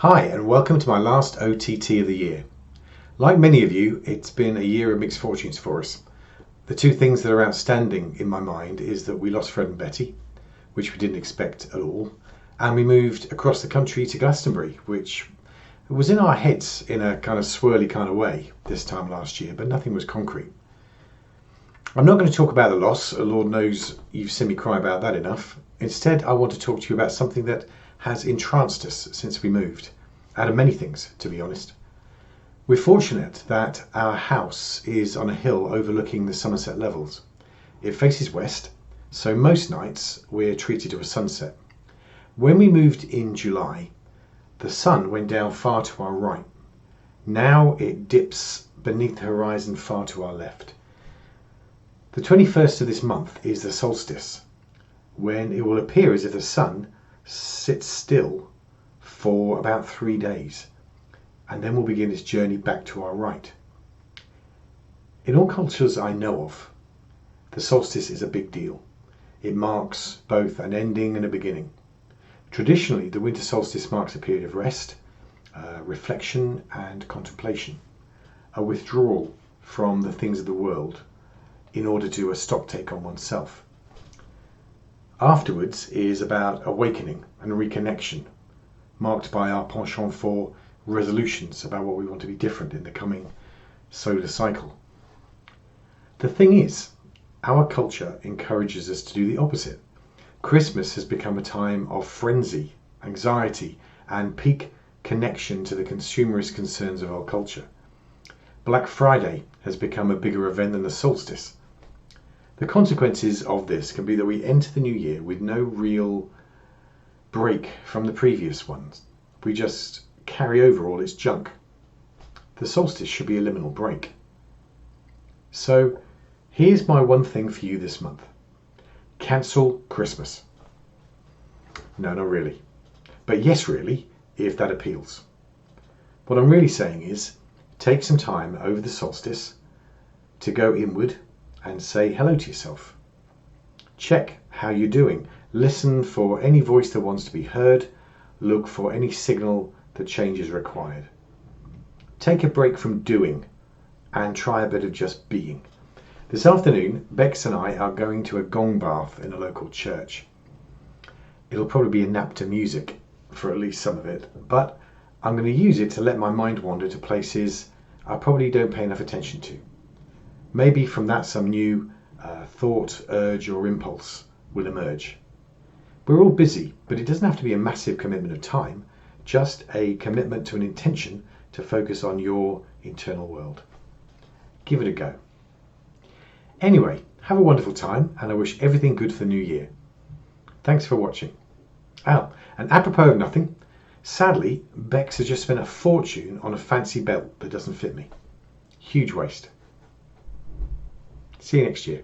Hi and welcome to my last OTT of the year. Like many of you, it's been a year of mixed fortunes for us. The two things that are outstanding in my mind is that we lost Fred and Betty, which we didn't expect at all, and we moved across the country to Glastonbury, which was in our heads in a kind of swirly kind of way this time last year, but nothing was concrete. I'm not going to talk about the loss. Lord knows you've seen me cry about that enough. Instead, I want to talk to you about something that has entranced us since we moved. Out of many things, to be honest. We're fortunate that our house is on a hill overlooking the Somerset Levels. It faces west, so most nights we're treated to a sunset. When we moved in July, the sun went down far to our right. Now it dips beneath the horizon far to our left. The 21st of this month is the solstice, when it will appear as if the sun sits still for about 3 days, and then we'll begin its journey back to our right. In all cultures I know of, the solstice is a big deal. It marks both an ending and a beginning. Traditionally, the winter solstice marks a period of rest, reflection and contemplation, a withdrawal from the things of the world in order to do a stocktake on oneself. Afterwards is about awakening and reconnection, marked by our penchant for resolutions about what we want to be different in the coming solar cycle. The thing is, our culture encourages us to do the opposite. Christmas has become a time of frenzy, anxiety, and peak connection to the consumerist concerns of our culture. Black Friday has become a bigger event than the solstice. The consequences of this can be that we enter the new year with no real break from the previous ones. We just carry over all its junk. The solstice should be a liminal break. So here's my one thing for you this month. Cancel Christmas. No, not really. But yes, really, if that appeals. What I'm really saying is take some time over the solstice to go inward and say hello to yourself. Check how you're doing. Listen for any voice that wants to be heard. Look for any signal that change is required. Take a break from doing and try a bit of just being. This afternoon, Bex and I are going to a gong bath in a local church. It'll probably be a nap to music for at least some of it, but I'm going to use it to let my mind wander to places I probably don't pay enough attention to. Maybe from that some new thought, urge or impulse will emerge. We're all busy, but it doesn't have to be a massive commitment of time, just a commitment to an intention to focus on your internal world. Give it a go. Anyway, have a wonderful time and I wish everything good for the new year. Thanks for watching. Oh, and apropos of nothing, sadly, Bex has just spent a fortune on a fancy belt that doesn't fit me. Huge waste. See you next year.